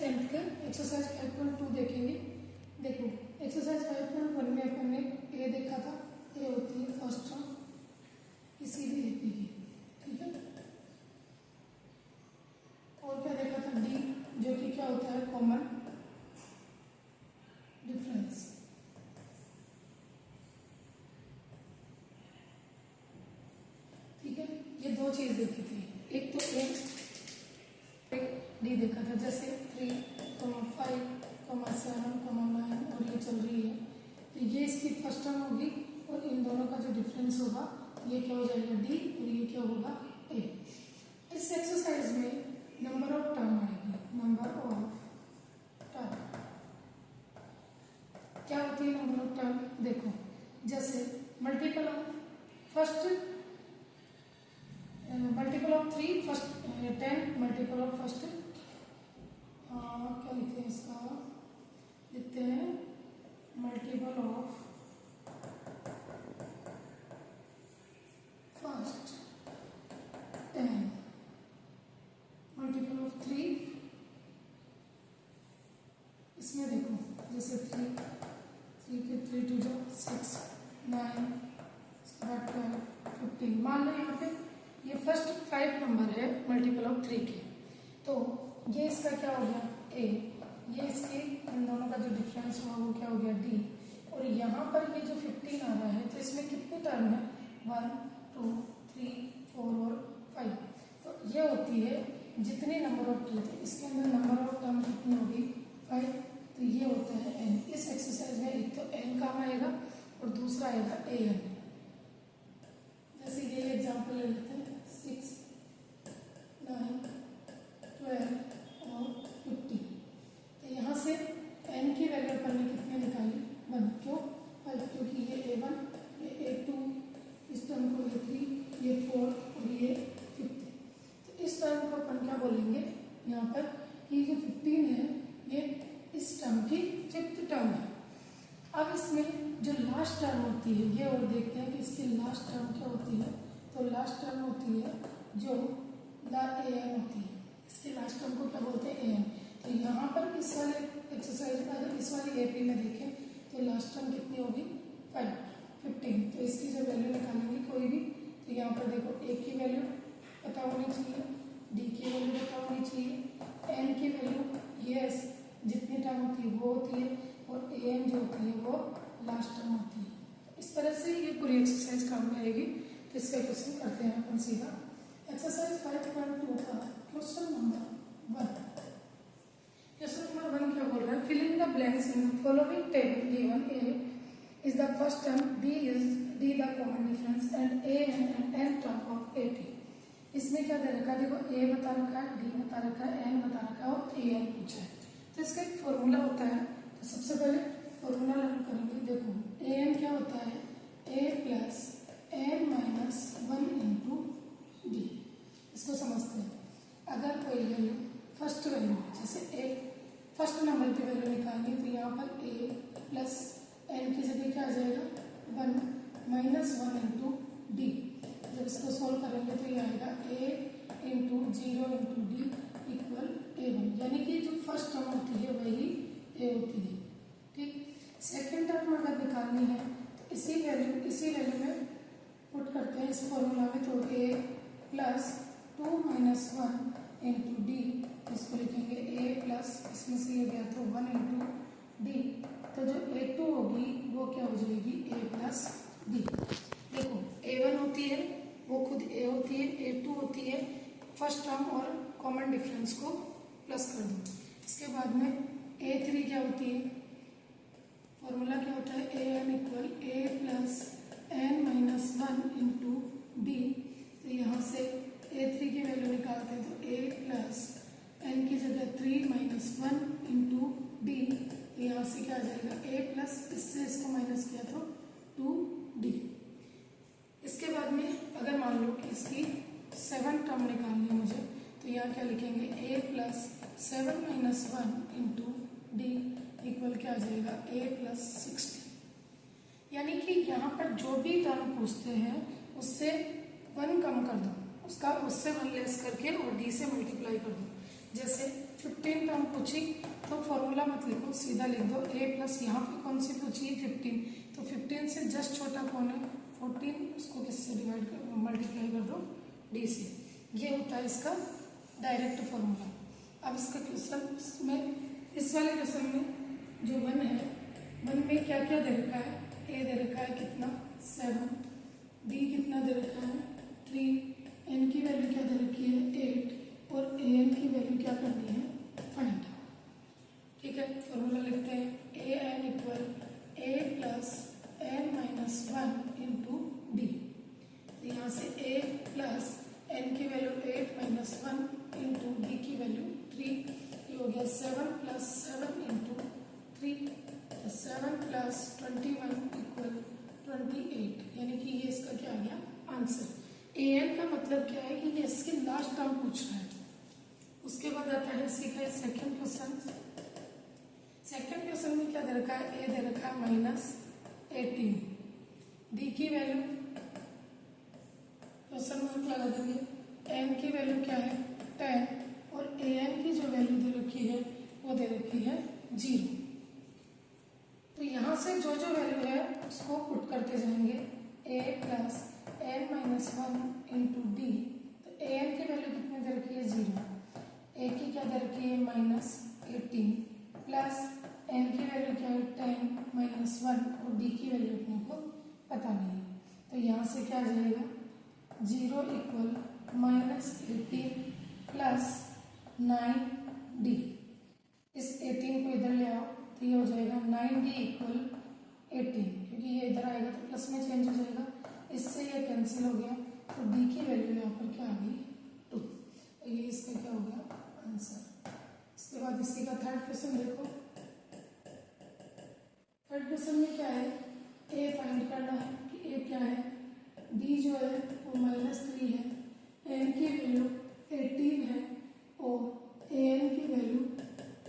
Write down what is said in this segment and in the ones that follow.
10th के exercise 5.2 देखेंगे। देखो एक्सरसाइज 5.1 में अपन ने ए देखा था, ए होती है फर्स्ट टर्म किसी भी एपी की, ठीक है। और क्या देखा था, डी, जो कि क्या होता है कॉमन डिफरेंस। ठीक है, ये दो चीज देखी थी, एक तो ए, डी देखा था, जैसे 3, 5, 7, 9 और ये चल रही है, तो ये इसकी फर्स्ट टर्म होगी और इन दोनों का जो डिफरेंस होगा ये क्या हो जाएगा डी और ये क्या होगा ए। इस एक्सरसाइज में नंबर ऑफ टर्म आएगी, नंबर ऑफ टर्म क्या होती है नंबर ऑफ टर्म, देखो जैसे multiple of first, multiple of 3 first 10, multiple of first क्या लिखते हैं इसका, लिखते हैं multiple of first 10, multiple of 3, इसमें देखो जैसे 3 के 3 टू जो 6, 9, 12, 15, मान लो यहाँ पे ये फर्स्ट 5 नंबर है मल्टीपल ऑफ 3 के, तो ये इसका क्या हो गया ए, ये इसके इन दोनों का जो डिफरेंस हुआ वो क्या हो गया डी, और यहाँ पर ये जो 15 आ रहा है तो इसमें कितने टर्म है 1, 2, 3, 4 और 5, तो ये होती है जितने नंबर ऑफ टी थे इसके अंदर नंबर ऑफ टर्म कितनी होगी 5, तो ये होता है एन। इस एक्सरसाइज में एक तो एन काम आएगा और दूसरा आएगा ए एन। जैसे ये एग्जाम्पल ले लेते हैं 6, 9, 12 और 15, तो यहाँ से n की वैल्यू अपन ने कितने निकाली 1, क्यों 5, क्योंकि ये a1, ये a2, इस टर्म को ये 3, ये 4 और ये 15, तो इस टर्म को अपन क्या बोलेंगे यहाँ पर, ये जो 15 है ये इस टर्म की 5th टर्म है। अब इसमें जो लास्ट टर्म होती है ये और देखते हैं कि इसकी लास्ट टर्म क्या होती है, तो लास्ट टर्म होती है जो an होती है, इसके लास्ट टर्म को क्या बोलते हैं an। तो यहाँ पर इस वाले एक्सरसाइज में अगर इस वाली एपी में देखें तो लास्ट टर्म कितनी होगी 15, तो इसकी जो वैल्यू निकालेंगे कोई भी, तो यहाँ पर देखो ए की वैल्यू पता होनी चाहिए, डी की वैल्यू पता होनी चाहिए, एन की वैल्यू ये जितनी टर्म होती है वो होती है और ए एन जो होती है वो लास्ट टर्म होती है। इस तरह से ये पूरी एक्सरसाइज काम में आएगी। तो इसका क्वेश्चन करते हैं अपन सीधा। एक्सरसाइज 5.2 का क्वेश्चन नंबर 1। क्वेश्चन नंबर 1 क्या बोल रहा है, fill in the blanks in the following table given a is the first term, d is d the common difference and a and n term of a t. इसमें क्या दे रखा है, देखो ए बता रखा है, डी बता रखा है, एन बता रखा है और ए एन पूछा है। तो इसका एक फॉर्मूला होता है, तो सबसे पहले फॉर्मूला लर्न करेंगे। देखो ए एन क्या होता है, a plus n minus 1 into d. इसको समझते हैं, अगर कोई वैल्यू फर्स्ट वैल्यू जैसे ए फर्स्ट नंबर की वैल्यू निकालनी, तो यहाँ पर ए प्लस एन की जगह क्या आ जाएगा 1 माइनस 1 इंटू डी। जब इसको सोल्व करेंगे तो ये आएगा a into 0 into d equal a1, यानी कि जो फर्स्ट टर्म होती है वही ए होती है। ठीक, सेकेंड टर्म अगर निकालनी है तो इसी वैल्यू में पुट करते हैं इस फॉर्मूला में, तो ए प्लस 2 माइनस 1 इंटू डी, इसको लिखेंगे ए प्लस इसमें से ये गया तो 1 इंटू डी, तो जो a2 होगी वो क्या हो जाएगी a प्लस डी। देखो a1 होती है वो खुद a होती है, a2 होती है फर्स्ट टर्म और कॉमन डिफरेंस को प्लस कर दो। इसके बाद में a3 क्या होती है, फॉर्मूला क्या होता है a n equal a plus n minus 1 into d. तो यहाँ से a3 की वैल्यू निकालते हैं तो a प्लस एन की जगह 3 माइनस 1 इंटू डी, तो यहाँ से क्या आ जाएगा a प्लस इससे इसको माइनस किया तो 2d। इसके बाद में अगर मान लो कि इसकी 7 टर्म निकालनी है मुझे, तो यहाँ क्या लिखेंगे a plus 7 minus 1 into d equal क्या आ जाएगा a प्लस 60। यानी कि यहाँ पर जो भी टर्म पूछते हैं उससे 1 कम कर दो, उससे 1 लेस करके और d से मल्टीप्लाई कर दो। जैसे 15 टर्म पूछी तो फॉर्मूला मत लिखो, सीधा लिख दो a प्लस यहाँ पे कौन सी पूछी है 15, तो 15 से जस्ट छोटा कौन है 14, उसको किससे डिवाइड कर मल्टीप्लाई कर दो d से। ये होता है इसका डायरेक्ट फॉर्मूला। अब इसका क्वेश्चन में, इस वाले क्वेश्चन में जो 1 है, 1 में क्या क्या दे रखा है, a दे रखा है कितना 7, b कितना दे रखा है 3, n की वैल्यू क्या दे रखी है 8 और an की वैल्यू क्या करनी है फाइंड। ठीक है, फॉर्मूला लिखते हैं an equal a plus n minus 1 into d. यहाँ से a प्लस n की वैल्यू 8 माइनस 1 इंटू डी की वैल्यू 3, ये हो गया 7 प्लस 7 इंटू 3, 7 प्लस 21 इक्वल 28, यानी कि ये इसका क्या आ गया आंसर। an का मतलब क्या है कि ये इसके लास्ट टर्म पूछ रहा है। उसके बाद आता है इसी का सेकंड क्वेश्चन। सेकंड क्वेश्चन में क्या दे रखा है, a दे रखा है -18, d की वैल्यू क्वेश्चन मार्क लगा देंगे, n की वैल्यू क्या है 10 और an की जो वैल्यू दे रखी है वो दे रखी है 0। तो यहाँ से जो जो वैल्यू है उसको पुट करते जाएंगे, a plus n minus 1 into d. तो an की वैल्यू कितनी दे रखी है 0, a की क्या दे रखी है -18 प्लस n की वैल्यू क्या है 10 माइनस 1 और d की वैल्यू अपने को पता नहीं है। तो यहाँ से क्या आ जाएगा 0 इक्वल -18 प्लस 9d। इस 18 को इधर ले आओ तो ये हो जाएगा 9d इक्वल 18, क्योंकि ये इधर आएगा तो प्लस में चेंज हो जाएगा, इससे ये कैंसिल हो गया। तो d की वैल्यू यहाँ पर क्या आ गई 2, तो ये इसका क्या हो गया आंसर। इसके बाद इसी का थर्ड क्वेश्चन देखो। थर्ड क्वेश्चन में क्या है, a फाइंड करना है कि a क्या है, b जो है वो -3 है, n की वैल्यू 18 है और an की वैल्यू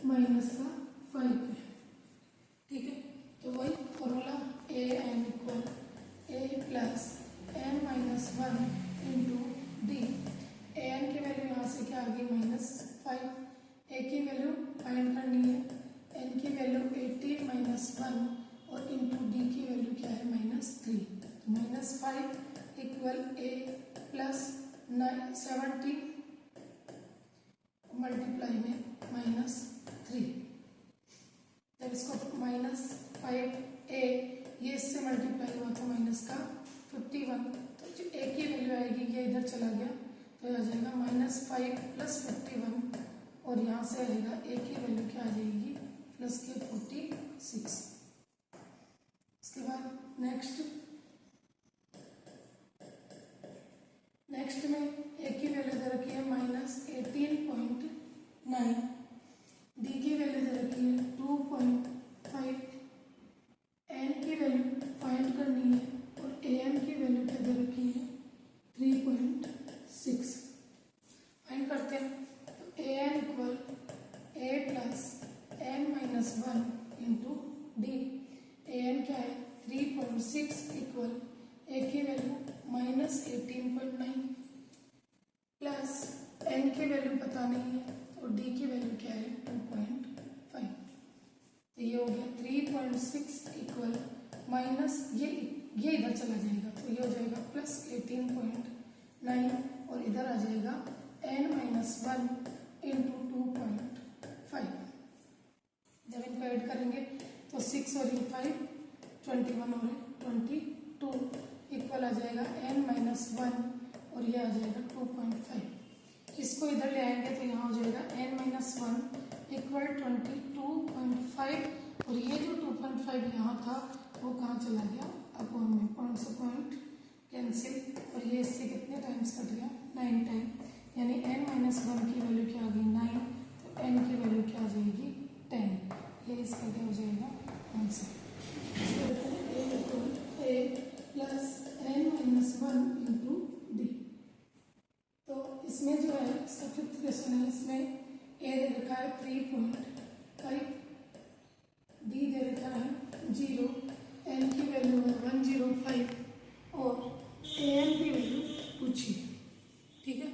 -5 है। ठीक है, तो वही formula an equal a plus n minus 1 into D. an की वैल्यू यहाँ से क्या आ गई -5, a की वैल्यू फाइंड करनी है, n की वैल्यू 18 माइनस 1 और इंटू डी की वैल्यू क्या है -3। -5 इक्वल a प्लस 70 मल्टीप्लाई में -3, जब इसको -5a ये इससे मल्टीप्लाई हुआ था माइनस का 51, तो जो a की वैल्यू आएगी ये इधर चला गया तो आ जाएगा -5 प्लस 51 और यहाँ से आएगा a की वैल्यू क्या आ जाएगी प्लस के 46। इसके बाद नेक्स्ट में a की वैल्यू दे रखी है -18.9, d की वैल्यू दे रखी है 2.5, n की वैल्यू फाइंड करनी है और an की वैल्यू क्या दे रखी है 3.6। फाइंड करते हैं, तो an equal a plus n minus 1 into D. an क्या है 3.6 इक्वल a की वैल्यू -18.9 प्लस n की वैल्यू पता नहीं है और d की वैल्यू क्या है 2.5। तो ये हो गया 3.6 इक्वल माइनस ये इधर चला जाएगा तो ये हो जाएगा प्लस 18.9 और इधर आ जाएगा n माइनस 1 इंटू 2.5। जब इनको ऐड करेंगे तो 6 और ये 5 21 और 22 इक्वल आ जाएगा n माइनस 1 और ये आ जाएगा 2.5। इसको इधर ले आएंगे तो यहाँ हो जाएगा n माइनस 1 इक्वल 22.5 और ये जो 2.5 यहाँ था वो कहाँ चला गया अपॉन में, पॉइंट से पॉइंट कैंसिल और ये इससे कितने टाइम्स कट गया 9 टाइम, यानी n माइनस 1 की वैल्यू क्या आ गई 9, तो n की वैल्यू क्या आ जाएगी 10। ये इसका क्या हो जाएगा answer. a plus n minus 1 into d. तो इसमें जो है इसका फिफ्थ क्वेश्चन है, इसमें a दे रखा है 3.5, d दे रखा है 0, n की वैल्यू है 105 और an की वैल्यू पूछी। ठीक है,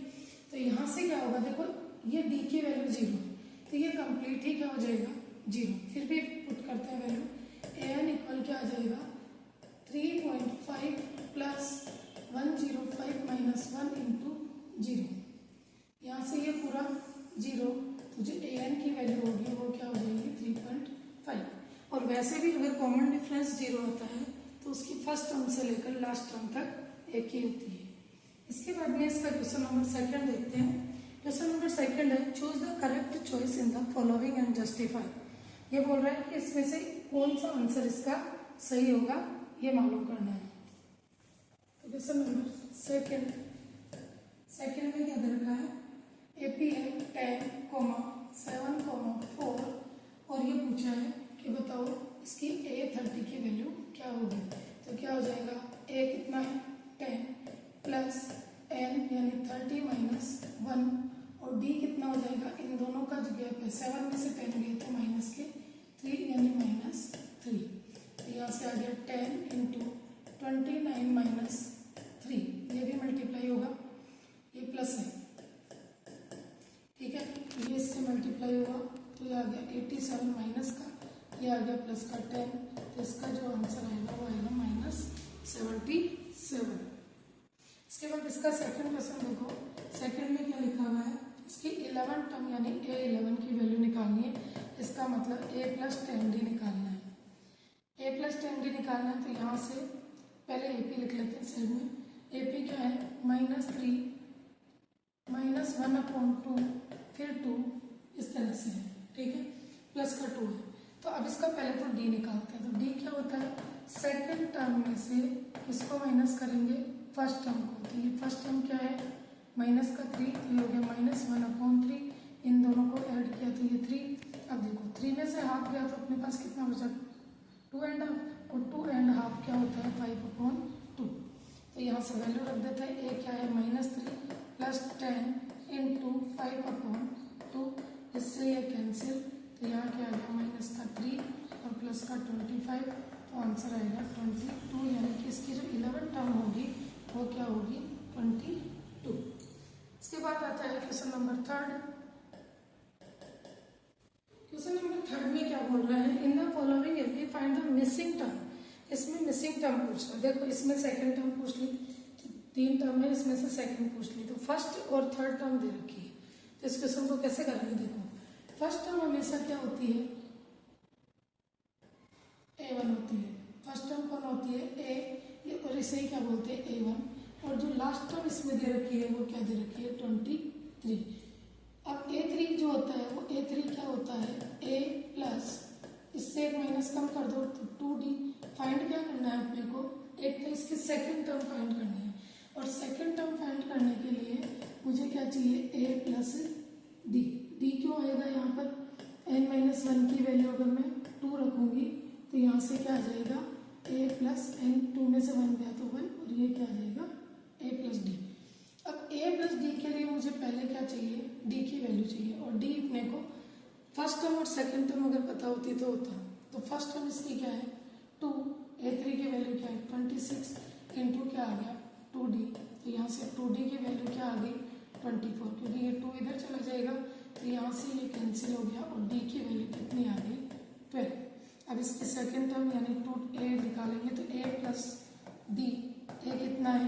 तो यहाँ से क्या होगा देखो ये d की वैल्यू 0 है तो कंप्लीट ही क्या हो जाएगा 0। फिर भी पुट करते हैं वैल्यू, an इक्वल क्या आ जाएगा 3.5 प्लस 105 माइनस 1 इंटू 0। यहाँ से ये पूरा 0, तो जो an की वैल्यू होगी वो क्या हो जाएगी 3.5। और वैसे भी अगर कॉमन डिफरेंस 0 होता है तो उसकी फर्स्ट टर्म से लेकर लास्ट टर्म तक एक ही होती है। इसके बाद में इसका क्वेश्चन नंबर सेकंड देखते हैं। क्वेश्चन नंबर सेकंड है, choose the correct choice in the following and justify. ये बोल रहा है कि इसमें से कौन सा आंसर इसका सही होगा ये मालूम करना है। तो क्वेश्चन नंबर सेकंड में क्या दे रखा है, APM 10, 7, 4 और ये पूछा है कि बताओ इसकी A30 की वैल्यू क्या होगी। तो क्या हो जाएगा, A कितना है 10 प्लस n यानी 30 माइनस 1 और d कितना हो जाएगा, इन दोनों का जो गैप है 7 में से 10 गए तो माइनस के 3 यानी -3। तो यहाँ से आ गया 10 इंटू 29 माइनस 3, ये भी मल्टीप्लाई होगा, ये प्लस है, ठीक है, ये इससे मल्टीप्लाई हुआ तो ये आ गया 87 माइनस का, ये आ गया प्लस का 10, तो इसका जो आंसर आएगा वो आएगा -77। इसके बाद इसका सेकंड क्वेश्चन देखो, सेकंड में क्या लिखा हुआ है, इसकी 11 टर्म यानी A11 की वैल्यू निकालनी है। इसका मतलब A प्लस 10D निकालना है। A प्लस 10D निकालना है तो यहाँ से पहले AP लिख लेते हैं साइड में। AP क्या है -3 माइनस 1/2 फिर 2 इस तरह से है, ठीक है, प्लस का 2 है। तो अब इसका पहले तो D निकालते हैं। तो D क्या होता है, सेकंड टर्म में से किसको माइनस करेंगे, फर्स्ट टर्म को। तो ये फर्स्ट टर्म क्या है माइनस का 3, तो ये हो गया -1/3, इन दोनों को ऐड किया तो ये 3। अब देखो 3 में से हाफ गया तो अपने पास कितना बचा 2.5, और 2.5 क्या होता है 5/2। तो यहाँ से वैल्यू रख देते हैं, A क्या है -3 प्लस 10 इंटू 5/2, इससे ये कैंसिल, तो यहाँ क्या आ गया माइनस का 3 और प्लस का 25, तो आंसर आएगा 22, यानी कि इसकी जो 11 टर्म होगी वो क्या होगी 22। इसके बाद आता है question number third. Question number third में क्या बोल रहा है, इन the following AP find the missing term. इसमें मिसिंग टर्म पूछ रहा है। देखो इसमें सेकंड टर्म पूछ ली, 3 टर्म है, इसमें से सेकंड पूछ ली, तो फर्स्ट और थर्ड टर्म दे रखी है। तो इस क्वेश्चन को कैसे करेंगे, देखो फर्स्ट टर्म हमेशा क्या होती है A1 होती है। फर्स्ट टर्म कौन होती है A, और इसे ही क्या बोलते हैं A1। और जो लास्ट टर्म इसमें दे रखी है वो क्या दे रखी है 23। अब A3 जो होता है वो A3 क्या होता है A प्लस, इससे एक माइनस कम कर दो तो 2D। फाइंड क्या करना है अपने को, एक तो इसकी सेकंड टर्म फाइंड करनी है, और सेकंड टर्म फाइंड करने के लिए मुझे क्या चाहिए A प्लस D। D क्यों आएगा यहाँ पर, n-1 की वैल्यू अगर मैं 2 रखूंगी तो यहाँ से क्या आ जाएगा A प्लस n, 2 में से 1 गया तो 1, और ये क्या आ जाएगा A प्लस D। अब A प्लस D के लिए मुझे पहले क्या चाहिए D की वैल्यू चाहिए, और D अपने को फर्स्ट टर्म और सेकंड टर्म अगर पता होती तो होता। तो फर्स्ट टर्म इसकी क्या है 2, A3 की वैल्यू क्या है 26 इंटू क्या आ गया 2D। तो यहाँ से 2D की वैल्यू क्या आ गई 24, क्योंकि ये 2 इधर चला जाएगा तो यहाँ से ये कैंसिल हो गया, और D की वैल्यू कितनी आ गई 12। अब इसके सेकंड टर्म यानी 2A निकालेंगे तो A प्लस D, A कितना है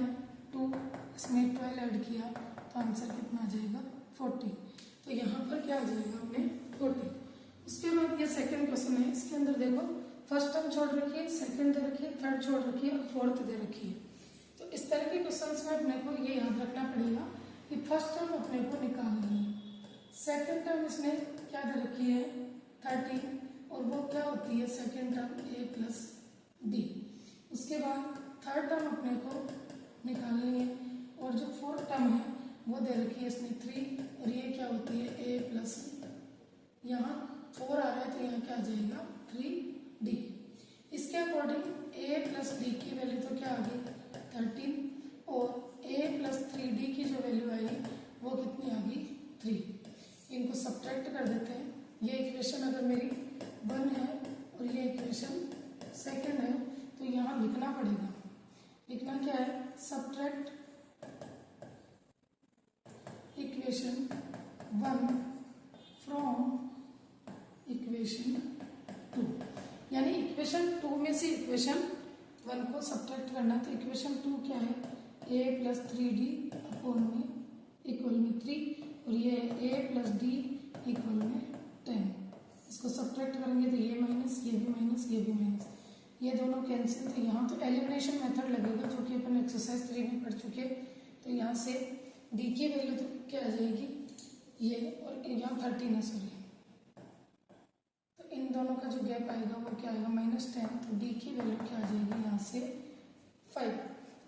2, इसमें 12 ऐड किया तो आंसर कितना आ जाएगा 40। तो यहाँ पर क्या आ जाएगा अपने 40। उसके बाद ये सेकंड क्वेश्चन है, इसके अंदर देखो फर्स्ट टर्म छोड़ रखी है, सेकंड दे रखी है, थर्ड छोड़ रखी है और फोर्थ दे रखी है। तो इस तरह के क्वेश्चंस में अपने को ये याद रखना पड़ेगा कि फर्स्ट टर्म अपने को निकालनी है, सेकंड टर्म इसने क्या दे रखी है 13, और वो क्या होती है second term A plus D। उसके बाद थर्ड टर्म अपने को निकालनी है, और जो फोर्थ टर्म है वो दे रखी है इसने 3, और ये क्या होती है A प्लस, यहाँ 4 आ रहा है तो यहाँ क्या आ जाएगा 3D। इसके अकॉर्डिंग A प्लस D की वैल्यू तो क्या आ गई 13, और A प्लस 3D की जो वैल्यू आई वो कितनी आ गई 3। इनको सब्ट्रैक्ट कर देते हैं। ये इक्वेशन अगर मेरी 1 है और ये इक्वेशन सेकंड है तो यहाँ लिखना पड़ेगा। लिखना क्या है, सब्ट्रैक्ट इक्वेशन 1 फ्रॉम इक्वेशन 2, यानी इक्वेशन 2 में से इक्वेशन 1 को सब्ट्रैक्ट करना। तो इक्वेशन 2 क्या है, a प्लस 3d अपॉन में इक्वल में 3, और ये a प्लस d इक्वल में 10। इसको सब्ट्रैक्ट करेंगे तो ये माइनस, ये भी माइनस, ये भी माइनस, ये दोनों कैंसिल। तो यहाँ तो एलिमिनेशन मेथड लगेगा, जो कि अपन एक्सरसाइज 3 में पढ़ चुके। तो यहाँ से d की वैल्यू तो क्या आ जाएगी, ये, और यहाँ 13 है, सॉरी। तो इन दोनों का जो गैप आएगा वो क्या आएगा, -10। तो d की वैल्यू क्या आ जाएगी यहाँ से 5।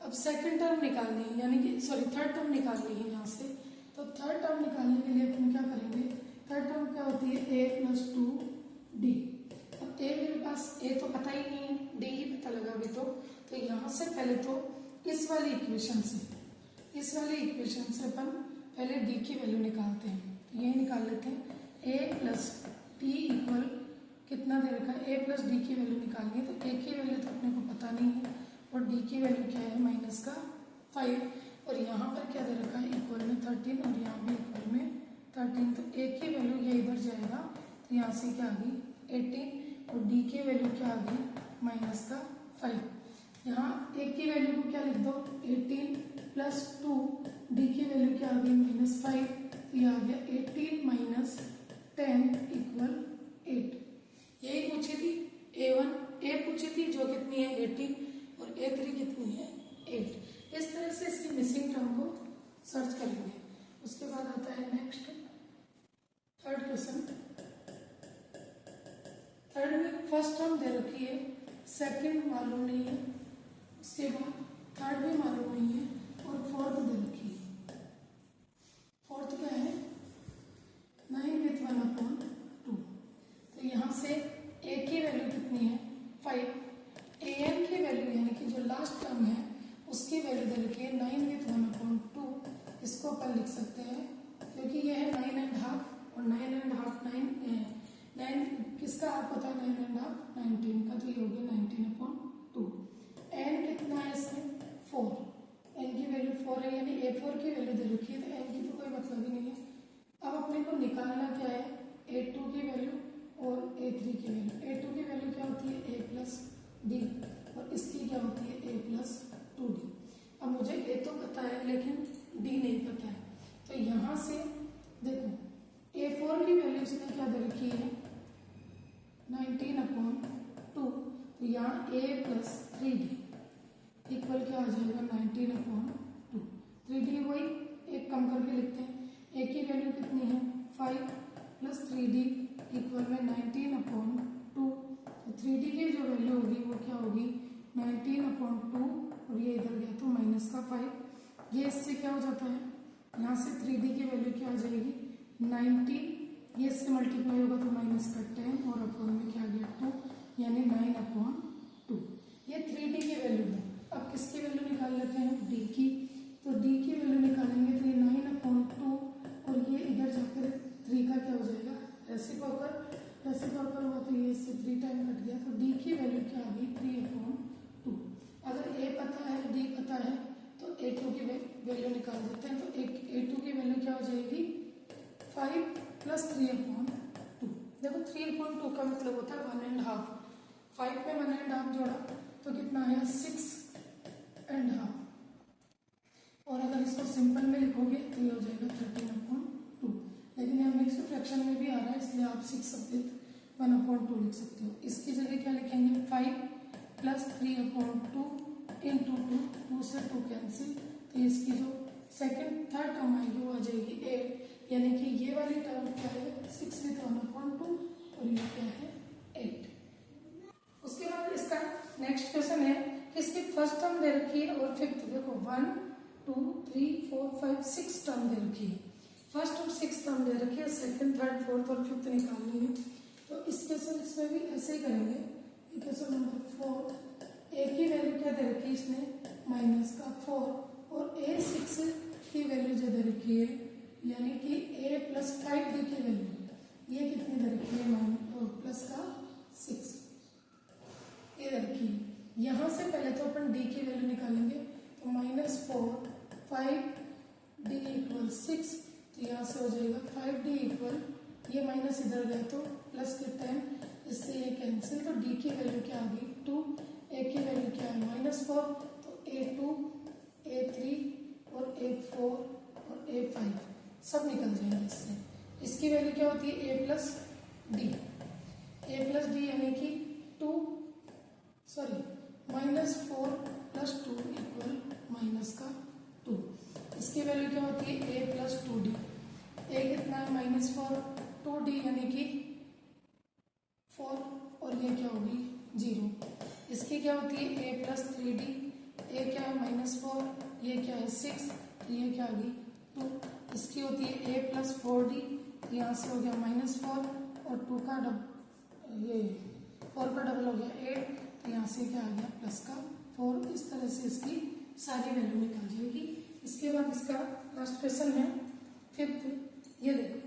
अब सेकंड टर्म निकालनी है, यानी कि सॉरी थर्ड टर्म निकालनी है यहाँ से। तो थर्ड टर्म निकालने के लिए अपन क्या करेंगे, थर्ड टर्म क्या होती है, a प्लस 2d। अब a मेरे पास a तो पता ही नहीं है, d ही पता लगा अभी तो यहाँ से पहले तो इस वाली इक्वेशन से अपन पहले d की वैल्यू निकालते हैं। तो ये निकाल लेते हैं, a प्लस d इक्वल कितना दे रखा है, a प्लस d की वैल्यू निकालनी है। तो a की वैल्यू तो अपने को पता नहीं है, और d की वैल्यू क्या है, -5, और यहाँ पर क्या दे रखा है, इक्वल में 13, और यहाँ भी इक्वल में 13। तो a की वैल्यू ये इधर जाएगा, तो यहाँ से क्या आ गई 18, और d की वैल्यू क्या आ गई, -5। यहाँ a की वैल्यू को क्या लिख दो, 18 प्लस 2, d की वैल्यू क्या आ गई, -5। तो ये आ गया 18 माइनस 10 इक्वल 8। यही पूछी थी a पूछी थी, जो कितनी है 18, और a3 कितनी है 8। इस तरह से इसकी मिसिंग टर्म को सर्च करेंगे। उसके बाद आता है नेक्स्ट थर्ड क्वेश्चन। थर्ड में फर्स्ट टर्म दे रखी है, सेकंड मालूम नहीं है, उसके बाद थर्ड भी मालूम नहीं है, और फोर्थ दे रखी है। फोर्थ क्या है, 9 with 1/2। तो यहाँ से a की वैल्यू कितनी है 5, an की वैल्यू यानी कि जो लास्ट टर्म है उसकी वैल्यू दे रखी है 9 with 1/2। इसको अपन लिख सकते हैं, क्योंकि ये है 9.5, और 9.5 9 किसका हाफ होता है, 9.5 19 का, तो ये हो गया 19/2। n कितना है इसमें 4, n की वैल्यू 4 है, यानी a4 की वैल्यू दे रखी है, तो n की तो कोई मतलब ही नहीं है। अब अपने को निकालना क्या है, a2 की वैल्यू और a3 की वैल्यू। a2 की वैल्यू क्या होती है, a प्लस d, और इसकी क्या होती है, a प्लस 2d। अब मुझे a तो पता है, लेकिन d नहीं पता है। तो यहाँ से देखो a4 की वैल्यू इसमें क्या दे रखी है, 19/2। तो यहाँ a प्लस 3d इक्वल क्या आ जाएगा, 19/2। 3d वही एक कम करके लिखते हैं, a की वैल्यू कितनी है 5 प्लस 3d इक्वल में 19/2। तो 3d की जो वैल्यू होगी वो क्या होगी, 19/2, और ये इधर गया तो -5। ये इससे क्या हो जाता है, यहाँ से 3d की वैल्यू क्या आ जाएगी 90, ये इससे मल्टीप्लाई होगा तो -10, और अपॉन में क्या आ गया 2, यानी 9/2। ये 3d की वैल्यू है। अब किसकी वैल्यू निकाल लेते हैं, d की। तो d की वैल्यू निकालेंगे तो ये 9/2, और ये इधर जाकर 3 का क्या हो जाएगा, रेसिप्रोकल हुआ, तो ये इससे 3 टाइम कट गया। तो d की वैल्यू क्या आ गई 3/2। अगर a पता है d पता है तो a2 की वैल्यू निकाल देते हैं। तो a2 की वैल्यू क्या हो जाएगी 5 प्लस 3/2। देखो 3/2 का मतलब होता है 1.5। 5 में 1.5 जोड़ा तो कितना आया 6.5, और अगर इसको सिंपल में लिखोगे तो ये हो जाएगा 13/2। लेकिन यहाँ मिक्स्ड फ्रैक्शन में भी आ रहा है, इसलिए आप 6/1/2 लिख सकते हो। इसकी जगह क्या लिखेंगे, 5 प्लस 3/2 इंटू 2 से 2 कैंसिल, तो इसकी जो थर्ड टर्म आएगी वो आ जाएगी 8, यानी कि ये वाली टर्म क्या है 6 with 1/2, और ये क्या है 8। उसके बाद इसका नेक्स्ट क्वेश्चन है, इसकी फर्स्ट टर्म दे रखी है और फिफ्थ, देखो 1 2 3 4 5 6 टर्म दे रखी है। फर्स्ट और 6 टर्म दे रखी है, सेकंड थर्ड फोर्थ और फिफ्थ निकालनी है। तो इस क्वेश्चन इसमें भी ऐसे ही करेंगे। क्वेश्चन नंबर 4, a की वैल्यू क्या दे रखी है इसने -4, और a6 की वैल्यू जो दे रखी है, यानी कि a प्लस 5d की वैल्यू ये कितनी दे रखी है, प्लस का 6 ये दे रखी है। यहाँ से पहले तो अपन d की वैल्यू निकालेंगे, तो -4 5d इक्वल 6, तो यहाँ से हो जाएगा 5d इक्वल, ये माइनस इधर गया तो प्लस के 10, कैंसिल, तो डी की वैल्यू क्या आ गई 2, ए की वैल्यू क्या है -4, तो A2, A3 और A4 और A5 सब निकल जाएंगे इससे। इसकी वैल्यू क्या होती है A प्लस डी, यानी कि -4 + 2 इक्वल -2। इसकी वैल्यू क्या होती है A प्लस 2D, A कितना है -4, 2D यानी कि 4 और ये क्या होगी 0। इसकी क्या होती है A प्लस 3D, A क्या है -4, ये क्या है 6, ये क्या आ गई 2। इसकी होती है A प्लस 4D, यहाँ से हो गया -4 और 2 का ये 4 का डबल हो गया 8, तो यहाँ से क्या आ गया प्लस का 4। इस तरह से इसकी सारी वैल्यू निकल जाएगी। इसके बाद इसका लास्ट क्वेश्चन है 5th, ये देखो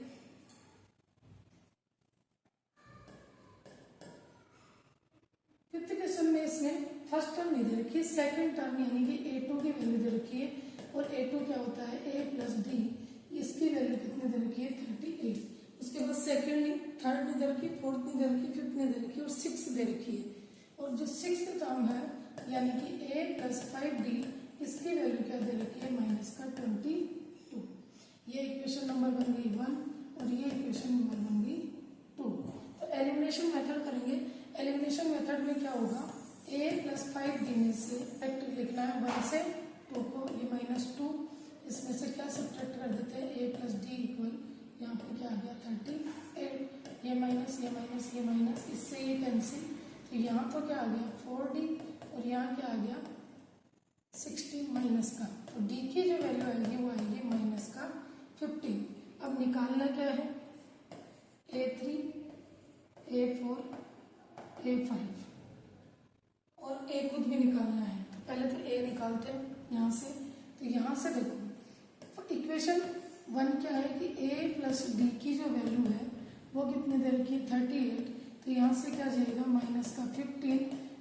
क्वेश्चन में इसने फर्स्ट टर्म नहीं दे रखी है, सेकंड टर्म यानी कि A2 की वैल्यू दे रखी है, और A2 क्या होता है A प्लस डी, इसकी वैल्यू कितनी दे रखी है 38। उसके बाद सेकंड नहीं, थर्ड नहीं दे रखी, फोर्थ नहीं दे रखी, फिफ्थ नहीं दे रखी और सिक्स दे रखी है। और जो सिक्स टर्म है यानी कि A प्लस 5D, इसकी वैल्यू क्या दे रखी है -22। ये इक्वेशन नंबर बन गई 1 और ये इक्वेशन नंबर बन गई 2। तो एलिमिनेशन मेथड करेंगे। एलिमिनेशन मेथड में क्या होगा, A प्लस 5D में से फैक्टर लिखना है 1 से 2 को, ये -2, इसमें से क्या सब्ट्रैक्ट कर देते हैं A प्लस D इक्वल, यहाँ पे क्या आ गया 38, ये माइनस ये माइनस ये माइनस, इससे ये कैंसिल, तो यहाँ तो क्या आ गया 4D और यहाँ क्या आ गया 16 माइनस का, तो D की जो वैल्यू आएगी वो आएगी -15। अब निकालना क्या है A3, A4, A5 और A खुद भी निकालना है। तो पहले तो A निकालते हैं यहाँ से, तो यहाँ से देखो इक्वेशन 1 क्या है कि A प्लस डी की जो वैल्यू है वो कितने दे रखी है 38, तो यहाँ से क्या जाएगा -15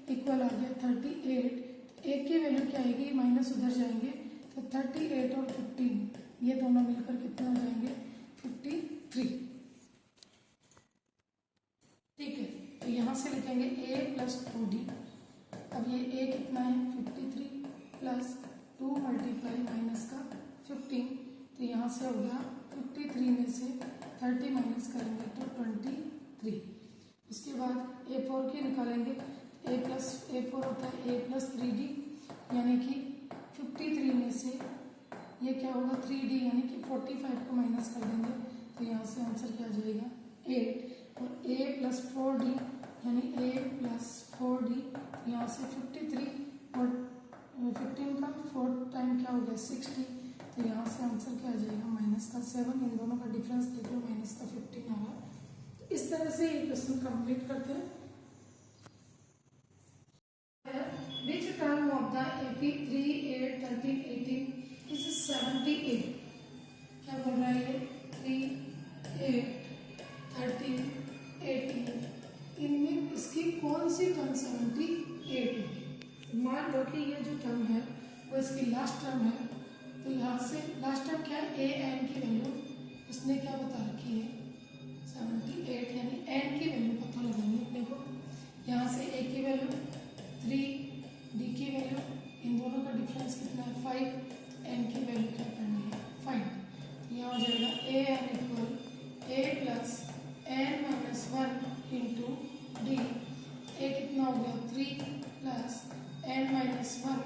इक्वल आ गया 38। A की वैल्यू क्या आएगी, माइनस उधर जाएंगे तो 38 और 15 ये दोनों मिलकर कितने हो जाएंगे 53। ठीक है, तो यहाँ से लिखेंगे A प्लस 2D। अब ये A कितना है 53 प्लस 2 मल्टीप्लाई माइनस का 15, तो यहाँ से हो गया 53 में से 30 माइनस करेंगे तो 23। उसके बाद A4 की निकालेंगे, A4 होता है A प्लस 3D, यानी कि 53 में से ये क्या होगा 3D यानी कि 45 को माइनस कर देंगे, तो यहाँ से आंसर क्या आ जाएगा 8। और A प्लस 4D यानी A प्लस 4D, यहाँ से 53 और 15 का 4 टाइम क्या हो गया 60, तो यहाँ से आंसर क्या आ जाएगा -7। इन दोनों का डिफरेंस देख लो -15 आ रहा है। इस तरह से ये क्वेश्चन कंप्लीट करते हैं। Which term of the AP 3, 8, 13, 18 is 78? क्या बोल रहा है ये 3, 8, 13, 18, इनमें इसकी कौन सी टर्म 78 होगी। मान लो कि ये जो टर्म है वो इसकी लास्ट टर्म है, तो यहाँ से लास्ट टर्म क्या है an की वैल्यू इसने क्या बता रखी है 78, यानी n की वैल्यू पता लगानी है अपने को। यहाँ से a की वैल्यू 3, d की वैल्यू, इन दोनों का डिफरेंस कितना है 5, n की वैल्यू क्या करनी है 5। यहाँ हो जाएगा an equal a plus n minus 1 into D. a कितना हो गया 3 plus n minus 1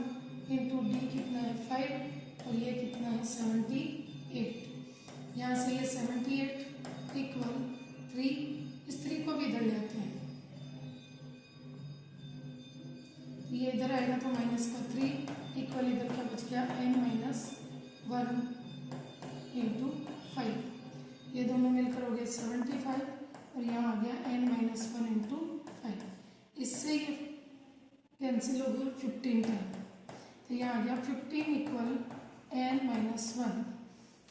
into D कितना है 5 और ये कितना है 78। यहाँ से ये 78 इक्वल 3, इस 3 को भी इधर ले आते हैं, ये इधर आएगा तो माइनस का 3 इक्वल इधर क्या बच गया n माइनस 1 इंटू 5, ये दोनों मिलकर हो गए 75 और यहाँ आ गया n माइनस 1 इंटू 5। इससे ये कैंसिल हो गया 15 टाइम, तो यहाँ आ गया 15 इक्वल n माइनस 1।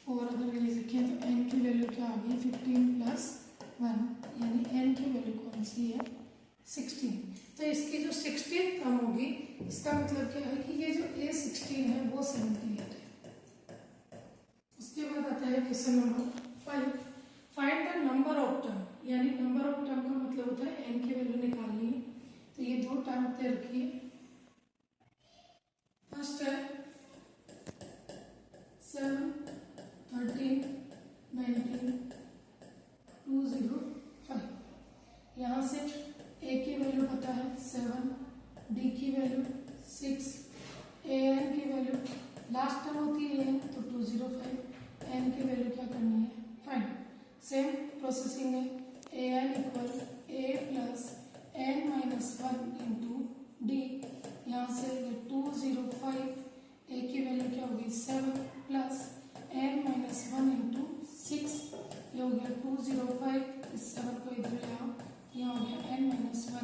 और अगर ये लिखें तो n की वैल्यू क्या आ गई 15 प्लस 1, यानी n की वैल्यू कौन सी है 16। तो इसकी जो 16 टर्म होगी, इसका मतलब क्या है कि ये जो A16 है वो 78 है। उसके बाद आता है question number 5, find the number of term, यानी नंबर ऑफ टर्म का मतलब होता है n की वैल्यू निकालनी है वैल्यू 6, ए एन की वैल्यू लास्ट टर्म होती है एन तो 205, एन की वैल्यू क्या करनी है फाइंड। सेम प्रोसेसिंग है, a n equal a plus n minus 1 into d, यहाँ से 205, ए की वैल्यू क्या होगी 7 प्लस एन माइनस 1 इंटू 6, ये हो गया 205, इस 7 को इधर ले आओ, यहाँ हो गया एन माइनस 1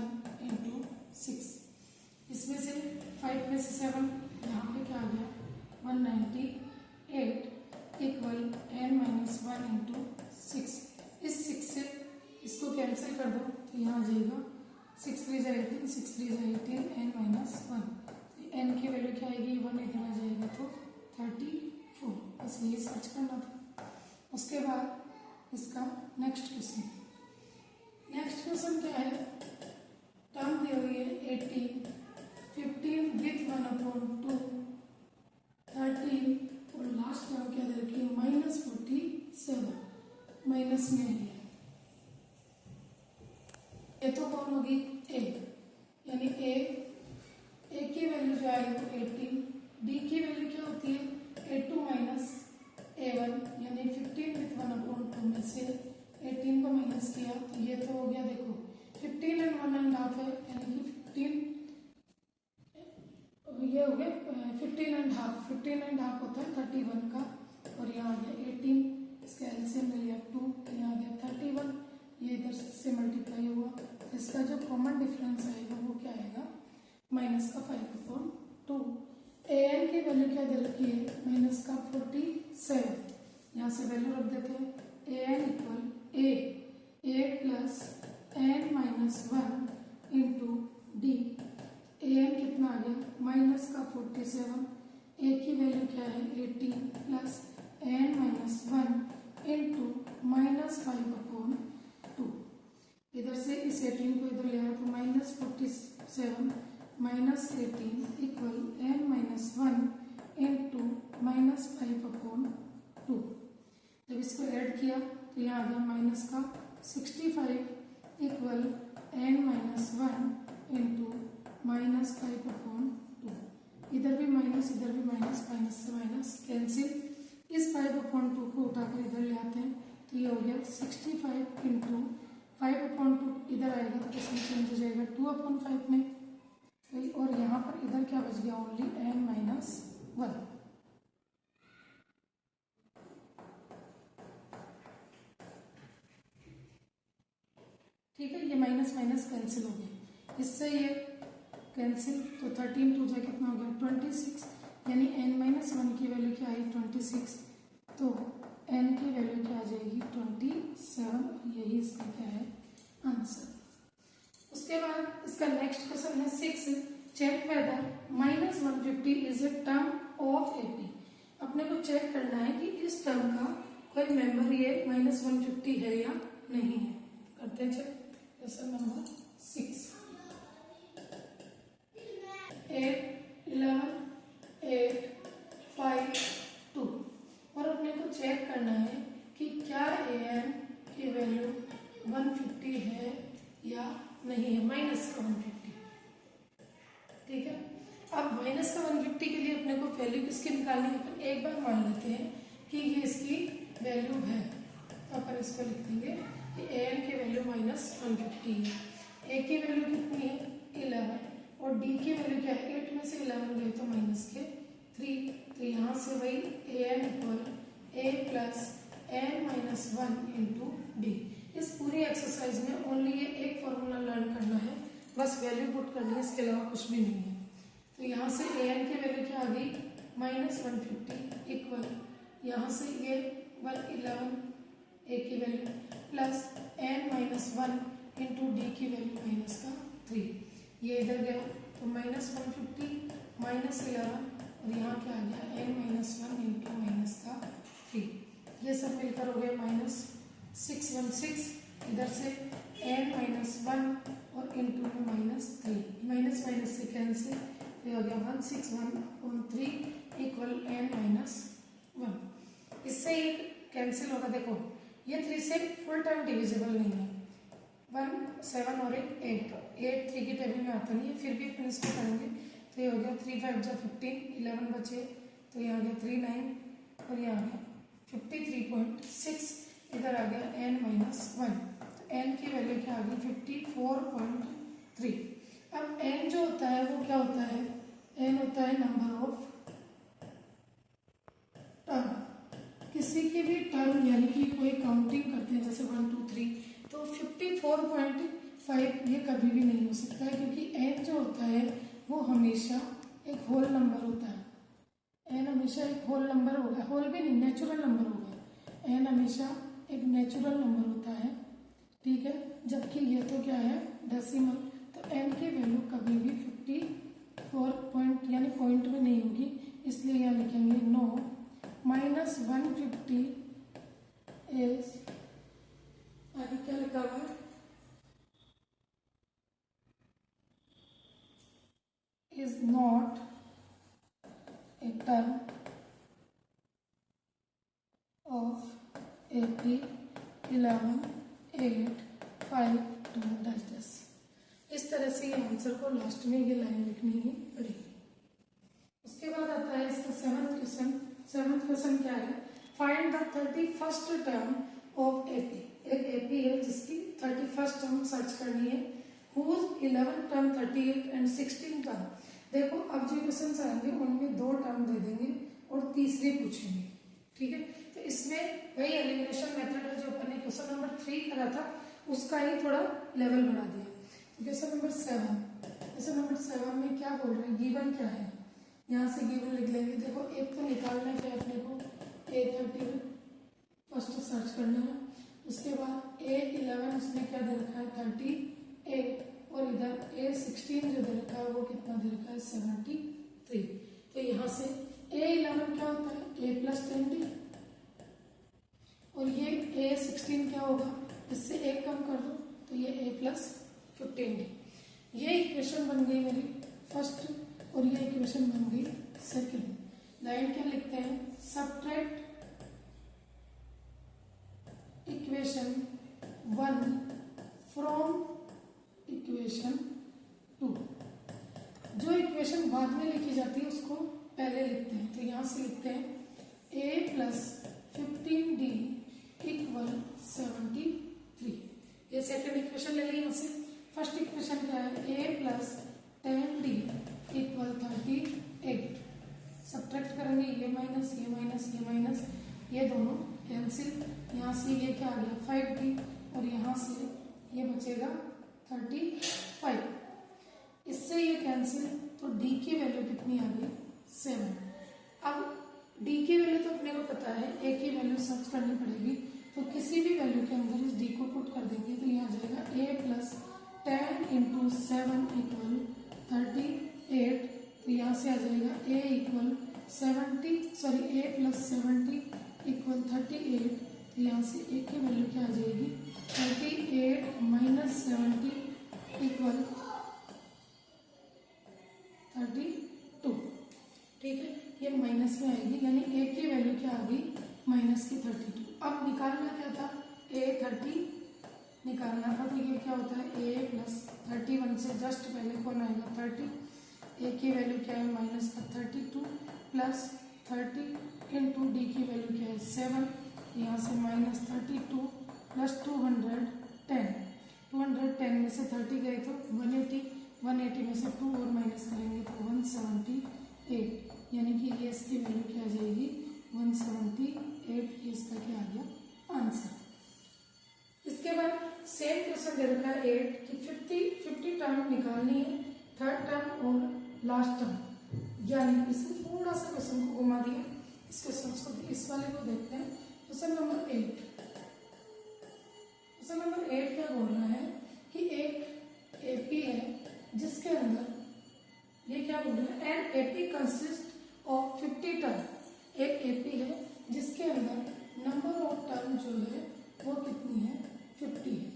इंटू 6, इसमें से 5 में से 7 यहाँ पे क्या आ गया 198 इक्वल एन माइनस 1 इंटू 6, इस 6 से इसको कैंसिल कर दो तो यहाँ आ जाएगा 6 3 जा 18, 6 3 जा 18, एन माइनस 1, एन की वैल्यू क्या आएगी 1 इधर आ जाएगा तो 34, बस ये सर्च करना था। उसके बाद इसका नेक्स्ट क्वेश्चन क्या है, टर्म दी हुई है 18, 15 विथ 1/2, 13 और लास्ट टर्म क्या दे रखी है -47, माइनस में है ये तो कौन होगी ए, यानी ए की वैल्यू जो आएगी वो 18, डी की वैल्यू क्या होती है A2 माइनस A1, यानी 15 विथ 1/2 में से 18 को माइनस किया तो ये तो हो गया देखो 15 एंड 1.5 है, यानी कि 15 ये हो गया 15.5 होता है 31 का, और यहाँ आ गया 18, इसका एलसीएम ले लिया 2, यहाँ आ गया 31, ये इधर से मल्टीप्लाई हुआ, इसका जो कॉमन डिफरेंस आएगा वो क्या आएगा माइनस का 5/2, ए एन की वैल्यू क्या दे रखी है माइनस का 47, यहाँ से वैल्यू रख देते हैं, a n equal a plus n minus 1 into d, a n कितना आ गया माइनस का 47, ए की वैल्यू क्या है 18 plus n minus 1 into minus 5/2, इधर से इस 18 को इधर ले आया तो -47 minus 18 equal n minus 1 into minus 5/2, जब इसको ऐड किया तो यहाँ आ गया माइनस का 65 equal n minus 1 into minus 5/2, इधर भी माइनस इधर भी माइनस, माइनस से माइनस कैंसिल, इस 5/2 को उठाकर इधर ले आते हैं तो ये हो गया 65 इंटू 5/2, इधर आएगा तो इसमें चेंज हो जाएगा 2/5 में, और यहाँ पर इधर क्या बच गया ओनली एन माइनस 1। ठीक है, ये माइनस माइनस कैंसिल हो गया, इससे ये कैंसिल तो 13 2 जा कितना हो गया 26, यानी n माइनस 1 की वैल्यू क्या आई 26, तो n की वैल्यू क्या आ जाएगी 27, यही इसका क्या है आंसर। उसके बाद इसका नेक्स्ट क्वेश्चन है 6, check whether -150 is a term of AP, अपने को चेक करना है कि इस टर्म का कोई मेंबर ये -150 है या नहीं है, करते हैं चेक। क्वेश्चन नंबर 6, 8 11 8 5 2, और अपने को चेक करना है कि क्या an की वैल्यू 150 है या नहीं है, माइनस का 150। ठीक है, अब माइनस का 150 के लिए अपने को वैल्यू किसकी निकालनी है, अपन एक बार मान लेते हैं कि ये इसकी वैल्यू है, तो अपन इसको लिख देंगे कि an की वैल्यू -150 है, a की वैल्यू कितनी है 11, और d की वैल्यू क्या है 8 में से 11 गए तो माइनस के 3, तो यहाँ से वही an equal a plus n minus 1 into D. इस पूरी एक्सरसाइज में ओनली ये एक फॉर्मूला लर्न करना है, बस वैल्यू पुट करनी है, इसके अलावा कुछ भी नहीं है। तो यहाँ से an की वैल्यू क्या आ गई -150 इक्वल, यहाँ से ये 111 a की value plus n minus 1 into d की वैल्यू माइनस का 3, ये इधर गया तो -150 -11, और यहाँ क्या आ गया n माइनस 1 इंटू माइनस का 3, ये सब मिलकर हो गया -616, इधर से n माइनस 1 और इंटू में -3, माइनस माइनस से कैंसिल, ये हो गया 161/3 इक्वल n माइनस 1, इससे ये कैंसिल होगा। देखो ये 3 से फुल टाइम डिविजिबल नहीं है, 1 7 और 8 3 की टेबल में आता नहीं है, फिर भी अपन इसको करेंगे तो ये हो गया 3 5 जा 15, 11 बचे, तो ये आ गया 3 9 और ये आ गया 53.6, इधर आ गया n-1, तो n की वैल्यू क्या आ गई 54.3। अब n जो होता है वो क्या होता है, n होता है नंबर ऑफ टर्म, किसी की भी टर्म यानी कि कोई काउंटिंग करते हैं जैसे 1 2 3, तो 54.5 ये कभी भी नहीं हो सकता है, क्योंकि n जो होता है वो हमेशा एक होल नंबर होता है। n हमेशा एक होल नंबर होगा, होल भी नहीं, नेचुरल नंबर होगा। n हमेशा एक नेचुरल नंबर होता है, ठीक है, जबकि ये तो क्या है डेसिमल, तो n की वैल्यू कभी भी 54 पॉइंट यानी पॉइंट में नहीं होगी, इसलिए यहाँ लिखेंगे नो -150 इज, आगे क्या लिखा हुआ है, is not a term of AP 11 8 5 2 dash dash। इस तरह से ये आंसर को लास्ट में ये लाइन लिखनी ही पड़ेगी। उसके बाद आता है इसका सेवंथ क्वेश्चन। सेवंथ क्वेश्चन क्या है, find the 31st term of AP। एक AP है जिसकी 31st टर्म सर्च करनी है, whose 11 टर्म 38 and 16 टर्म। देखो अब जो क्वेश्चन आएंगे उनमें 2 टर्म दे देंगे और तीसरी पूछेंगे, ठीक है, तो इसमें वही एलिमिनेशन मेथड है जो अपन ने क्वेश्चन नंबर 3 करा था, उसका ही थोड़ा लेवल बढ़ा दिया। क्वेश्चन नंबर 7, क्वेश्चन नंबर 7 में क्या बोल रहे हैं, गिवन क्या है, यहाँ से गिवन लिख लेंगे। देखो एक तो निकालना है अपने को A30 फर्स्ट सर्च करना है, उसके बाद A11 उसने क्या दे रखा है 38, और इधर A16 जो दे रखा है वो कितना दे रखा है 73। तो यहाँ से A11 क्या होता है A+10D, और ये A16 क्या होगा, इससे एक कम कर दो तो ये A+15D। ये इक्वेशन बन गई मेरी फर्स्ट, और ये इक्वेशन बन गई सेकंड। लाइन क्या लिखते हैं, सबट्रैक्ट इक्वेशन 1 फ्रॉम इक्वेशन 2। जो इक्वेशन बाद में लिखी जाती है उसको पहले लिखते हैं, तो यहाँ से लिखते हैं A+15D = 73। ये सेकंड इक्वेशन ले ली यहाँ से। फर्स्ट इक्वेशन क्या है, A+10D = 38। सब्ट्रैक्ट करेंगे ये माइनस ये माइनस ये माइनस, ये दोनों कैंसिल, यहाँ से ये क्या आ गया 5D, और यहाँ से ये बचेगा 35। इससे ये कैंसिल, तो D की वैल्यू कितनी आ गई 7। अब D की वैल्यू तो अपने को पता है, A की वैल्यू सर्च करनी पड़ेगी, तो किसी भी वैल्यू के अंदर इस D को पुट कर देंगे, तो ये आ जाएगा A+10 × 7 = 38। तो यहाँ से आ जाएगा A+70 = 38। तो यहाँ से A की वैल्यू क्या आ जाएगी 38 - 70 = 32, ठीक है, ये माइनस में आएगी, यानी A की वैल्यू क्या आ गई -32। अब निकालना क्या था, A30 निकालना था, तो ये क्या होता है A+31 से जस्ट पहले कौन आएगा 30। A की वैल्यू क्या है -32 + 30 × D की वैल्यू क्या है 7, यहाँ से -32 + 210 में से 30 गए तो 180 में से 2 और माइनस करेंगे तो 178, यानी कि ये इसकी वैल्यू क्या आ जाएगी 178। ये इसका क्या आ गया आंसर। इसके बाद सेम क्वेश्चन दे रखा है 8 कि 50 टर्म निकालनी है, थर्ड टर्म और लास्ट टर्म, यानी इसमें थोड़ा सा क्वेश्चन को घुमा दिया। इस क्वेश्चन को इस वाले को देखते हैं। क्वेश्चन नंबर 8, क्वेश्चन नंबर 8 क्या बोल रहा है कि एक एपी है जिसके अंदर ये क्या बोल रहा है, an AP consist of 50 term. एक एपी है जिसके अंदर नंबर ऑफ टर्म जो है वो कितनी है 50 है,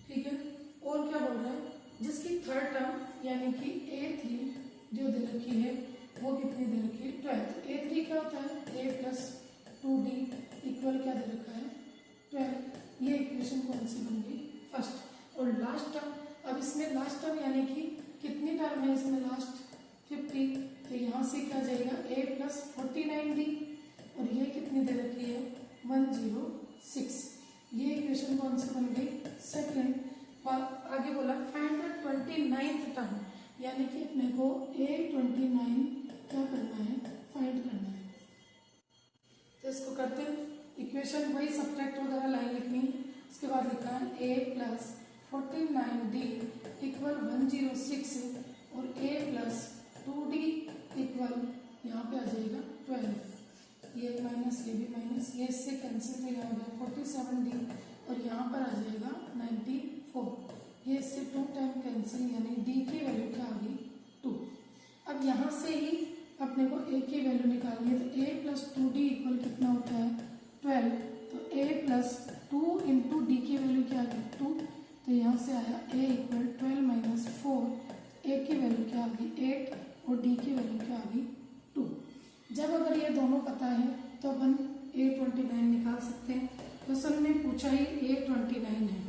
ठीक है, और क्या बोल रहा है जिसकी थर्ड टर्म यानी कि A3 जो दे रखी है वो कितनी दे रखी है 12। A3 क्या होता है A+2D = क्या दे रखा है 12। ये इक्वेशन कौन सी बन गई फर्स्ट। और लास्ट टर्म, अब इसमें लास्ट टर्म यानी कि कितनी टर्म है इसमें लास्ट 50, तो यहाँ से क्या जाएगा a प्लस 49d, और ये कितनी दे रखी है 106। ये इक्वेशन कौन सी बन गई, सेकंड। और आगे बोला फाइंड द 29th टर्म, यानी कि अपने को A29 क्या करना है, फाइंड करना है। तो इसको करते हैं, इक्वेशन वही सब्ट्रैक्ट वगैरह लाइन लिखनी है। उसके बाद लिखना है a प्लस 49d इक्वल 106 और a प्लस 2d इक्वल यहाँ पे आ जाएगा 12। ये माइनस ये भी माइनस, ये इससे कैंसिल हो गया 47d, और यहाँ पर आ जाएगा 94। ये इससे 2 टाइम कैंसिल, यानी d की वैल्यू क्या आ गई 2। अब यहाँ से ही अपने को a की वैल्यू निकालनी है, तो a प्लस 2d इक्वल कितना होता है 12, तो a प्लस 2 इंटू डी की वैल्यू क्या आ गई 2, तो यहाँ से आया a इक्वल 12 माइनस 4, a की वैल्यू क्या आ गई 8 और d की वैल्यू क्या आ गई 2। जब अगर ये दोनों पता है तो अपन A29 निकाल सकते हैं। क्वेश्चन में पूछा ही A29 है,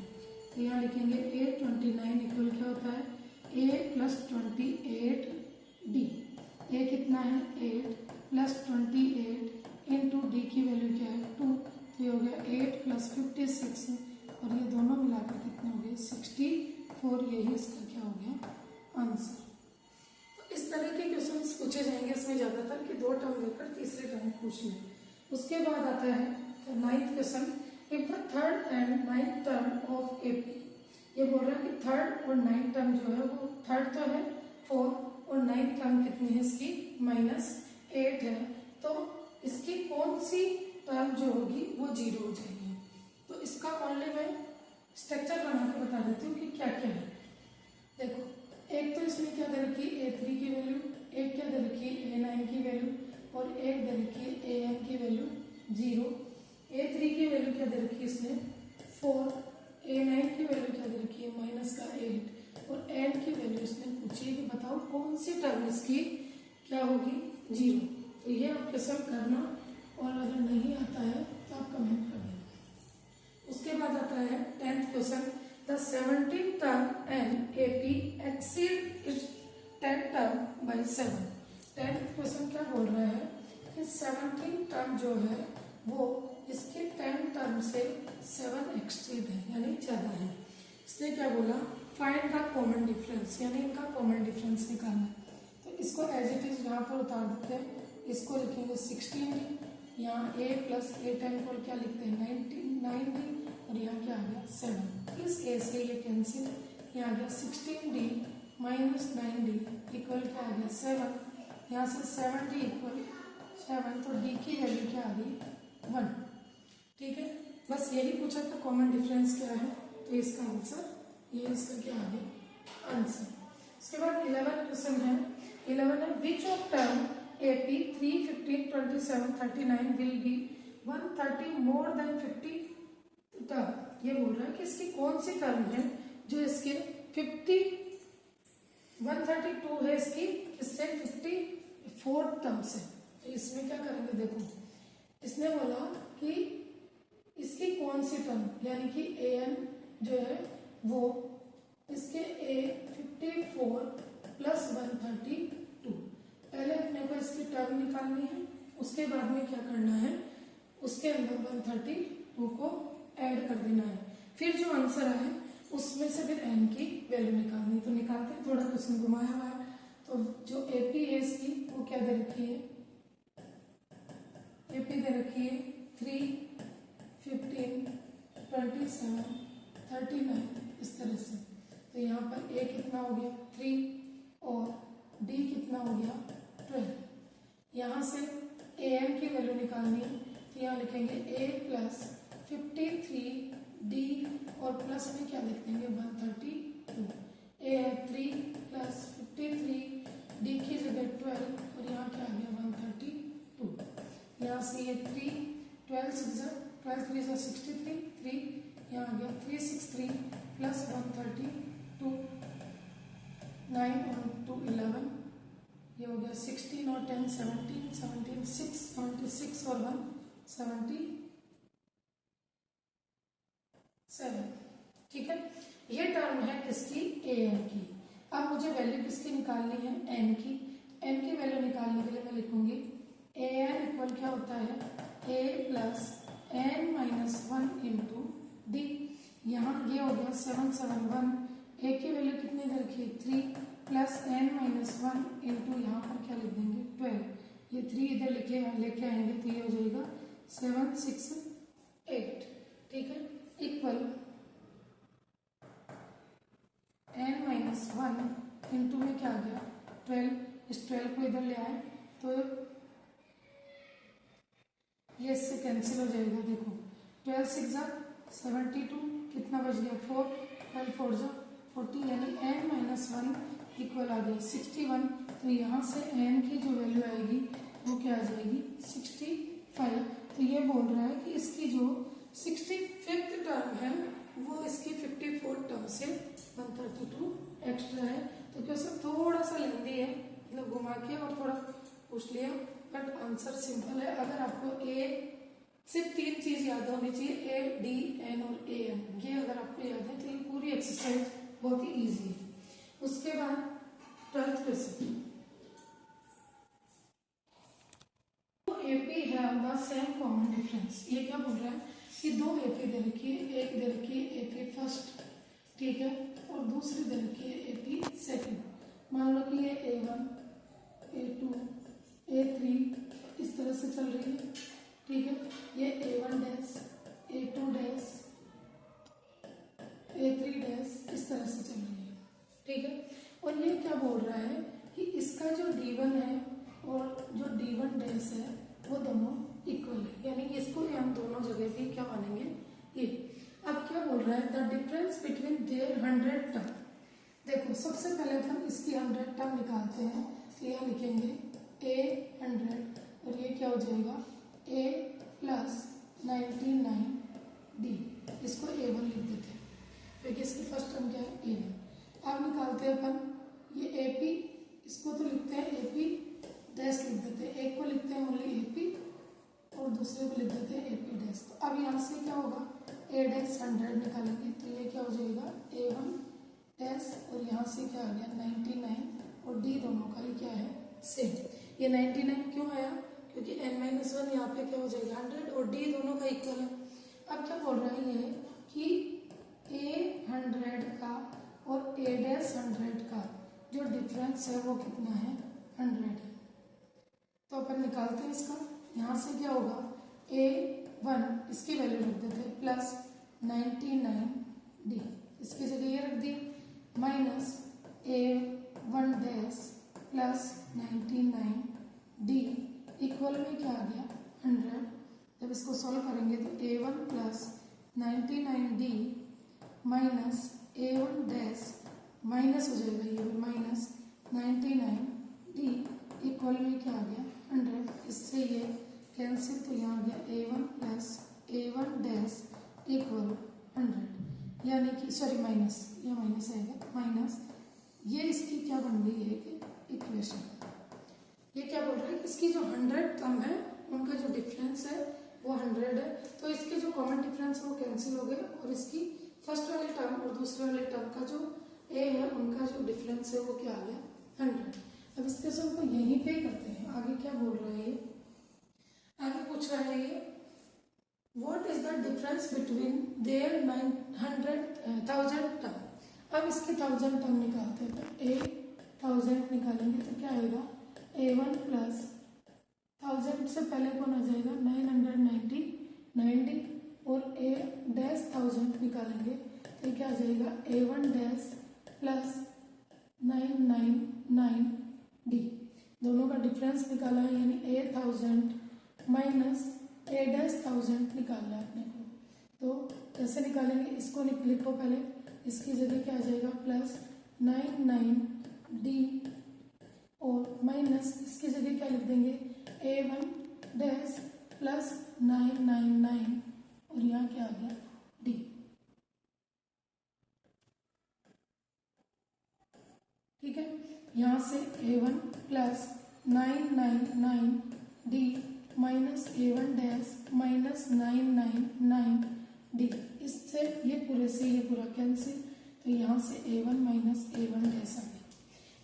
तो यहाँ लिखेंगे A29 इक्वल क्या होता है a प्लस 28d। a कितना है 8 प्लस 28 इंटू डी की वैल्यू क्या है 2, तो ये हो गया 8 प्लस 56, और ये दोनों मिलाकर कितने हो गए 64। यही इसका क्या हो गया आंसर। तो इस तरह के क्वेश्चंस पूछे जाएंगे इसमें ज़्यादातर कि 2 टर्म देकर तीसरे टर्म पूछ लें। उसके बाद आता है 9th question, if the third and 9th term of AP, ये बोल रहा है कि थर्ड और 9th टर्म जो है वो थर्ड तो है 4 और 9th टर्म कितनी है इसकी -8 है, तो इसकी कौन सी टर्म जो होगी वो 0 हो जाएगी। तो इसका ओनली मैं स्ट्रक्चर बना के बता देती हूँ कि क्या क्या है। देखो, एक तो इसमें क्या दे रखी है A3 की वैल्यू, एक क्या दे रखी है A9 की वैल्यू, और एक दे रखी है AN की वैल्यू 0। A3 की वैल्यू क्या दे रखी है इसमें 4, A9 की वैल्यू क्या दे रखी है -8, और N की वैल्यू इसने पूछी है कि बताओ कौन सी टर्म इसकी क्या होगी 0। तो ये आप क्वेश्चन करना, और अगर नहीं आता है तो आप कमेंट कर देना। उसके बाद आता है 10th question, the 17th term and AP exceed it's 10th term by 7। 10th question क्या बोल रहा है कि 17th टर्म जो है वो इसके 10th टर्म से 7 एक्ससीड है, यानी ज़्यादा है। इसने क्या बोला, फाइंड द कॉमन डिफरेंस, यानी इनका कॉमन डिफरेंस निकालना है। तो इसको एज इट इज यहाँ पर उतार देते हैं, इसको लिखेंगे 16d, यहाँ a प्लस A10 को क्या लिखते हैं 9d, और यहाँ क्या आ गया 7। इस a से ये कैंसिल, यहाँ आ गया 16d माइनस 9d इक्वल क्या आ गया 7। यहाँ से 7d इक्वल 7, तो d की वैल्यू क्या आ गई 1। ठीक है, बस यही पूछा था कॉमन डिफरेंस क्या है, तो इसका आंसर ये इसका क्या आ गया आंसर। उसके बाद 11 क्वेश्चन है, 11 है which of term AP 3, 15, 27, 39 will be 130 more than 50 term. ये बोल रहा है कि इसकी कौन सी टर्म है जो इसके 132 है इसकी, इससे 54 टर्म्स है। तो इसमें क्या करेंगे, देखो इसने बोला कि इसकी कौन सी टर्म, यानी कि AN जो है वो इसके A54 प्लस 132। पहले अपने को इसकी टर्म निकालनी है, उसके बाद में क्या करना है, उसके अंदर 132 को ऐड कर देना है, फिर जो आंसर आए उसमें से फिर n की वैल्यू निकालनी। तो निकालते हैं, थोड़ा क्वेश्चन घुमाया हुआ है। तो जो AP है इसकी वो क्या दे रखी है, AP दे रखी है 3, 15, 27, 39 इस तरह से। तो यहाँ पर A कितना हो गया 3 और D कितना हो गया 12। यहाँ से AN की वैल्यू निकालनी है, तो यहाँ लिखेंगे A प्लस 53D और प्लस में क्या लिख देंगे 132। A है 3 प्लस 53, D की जगह 12 और यहाँ क्या आ गया 132। यहाँ से ये 3, 12 3 63, 3 यहाँ आ गया 363 प्लस 132, 9 और 2 11, ये हो गया 16 और 10 17, 17 6 76 और 1 77। ठीक है, ये टर्म है किसकी AN की। अब मुझे वैल्यू किसकी निकालनी है n की। एन की वैल्यू निकालने के लिए मैं लिखूंगी ए एन इक्वल क्या होता है a plus n minus 1 into d. यहाँ ये हो गया 771, ए की वैल्यू कितनी इधर रखी 3 प्लस एन माइनस 1 इंटू यहाँ पर क्या लिख देंगे 12, ये 3 इधर लेके आएंगे तो ये हो जाएगा 768, ठीक है, इक्वल एन माइनस 1 इंटू में क्या आ गया 12, इस 12 को इधर ले आए तो ये इससे कैंसिल हो जाएगा। देखो 12 6 72, कितना बच गया 4, 12 4 40, यानी n माइनस 1 इक्वल आ गया 61। तो यहाँ से n की जो वैल्यू आएगी वो क्या आ जाएगी 65। तो ये बोल रहा है कि इसकी जो 65th टर्म है वो इसकी 54 टर्म से 132 एक्स्ट्रा है। तो क्वेश्चन थोड़ा सा लेंदी है, मतलब घुमा के और थोड़ा पूछ लिया, बट आंसर सिंपल है। अगर आपको ए सिर्फ 3 चीज याद होनी चाहिए, ए डी एन और ए एन, ये अगर आपको याद है तो ये पूरी एक्सरसाइज बहुत ही इजी है। उसके बाद 12th क्वेश्चन, एपी है द सेम कॉमन डिफरेंस। ये क्या बोल रहा है कि दो एपी दे रखी है, एक दे रखी है एपी फर्स्ट, ठीक है, और दूसरी दे रखी है एपी सेकंड। मान लो कि ये A1 A2 A3 इस तरह से चल रही है, ठीक है, ये A1 dash A2 dash A3 dash इस तरह से चल रही है, ठीक है। और ये क्या बोल रहा है कि इसका जो D1 है और जो D1 डैश है वो दोनों इक्वल है, यानी इसको हम दोनों जगह पे क्या मानेंगे ये। अब क्या बोल रहा है the difference between their 100 term. देखो सबसे पहले हम इसकी 100 टर्म निकालते हैं, तो यहाँ लिखेंगे A 100 और ये क्या हो जाएगा A प्लस 99D, इसको A1 लिख देते हैं क्योंकि इसकी फर्स्ट टर्म क्या है A1। अब निकालते हैं अपन ये AP, इसको तो लिखते हैं AP डैश लिख देते हैं, एक को लिखते हैं ओनली AP और दूसरे को लिख देते हैं AP डैश। तो अब यहाँ से क्या होगा A डैश 100 निकालेंगे तो ये क्या हो जाएगा A1 डैश और यहाँ से क्या आ गया 99 और D दोनों का ही क्या है सेम। ये 99 क्यों आया क्योंकि n-1 यहाँ पे क्या हो जाएगा 100 और D दोनों का इक्वल है। अब क्या बोल रहा है ये कि A 100 का और A डैश 100 का जो डिफरेंस है वो कितना है 100 है। तो अपन निकालते हैं इसका, यहाँ से क्या होगा A1 इसकी वैल्यू रख देते हैं प्लस 99D, इसकी जगह ये रख दिया, minus A1 dash plus 99D equal में क्या आ गया 100। जब इसको सॉल्व करेंगे तो A1 plus 99D minus A1 dash minus हो जाएगा, ये भी माइनस 99D इक्वल में क्या आ गया 100। इससे ये कैंसिल, तो यहाँ आ गया A1 plus A1 dash equal 100, यानी कि सॉरी माइनस, ये माइनस आएगा माइनस, ये इसकी क्या बन गई है कि इक्वेशन। ये क्या बोल रहा है कि इसकी जो 100 टर्म है उनका जो डिफरेंस है वो 100 है, तो इसके जो कॉमन डिफरेंस है वो कैंसिल हो गए और इसकी फर्स्ट वाले टर्म और दूसरे वाले टर्म का जो ए है उनका जो डिफरेंस है वो क्या आ गया 100। अब इस क्वेश्चन को यहीं पे करते हैं। आगे क्या बोल रहा है ये, आगे पूछ रहा है ये what is the difference between their 1000 term. अब इसके 1000 टर्म निकालते हैं, तो A1000 निकालेंगे तो क्या आएगा A1 प्लस 1000 से पहले कौन आ जाएगा 999D और A डैश 1000 निकालेंगे तो क्या आ जाएगा A1 डैश प्लस 999D। दोनों का डिफरेंस निकाला है, यानी A1000 माइनस A डैश 1000 निकालना है अपने को। तो कैसे निकालेंगे, इसको लिखो पहले, इसकी जगह क्या आ जाएगा प्लस 99D और माइनस इसकी जगह क्या लिख देंगे A1 डैश प्लस 999 और यहाँ क्या आ गया D। ठीक है, यहाँ से A1 plus 999D minus A1 dash minus 999D, इससे ये पूरे से ये पूरा कैंसिल, तो यहाँ से A1 माइनस A1 डैश आ गया।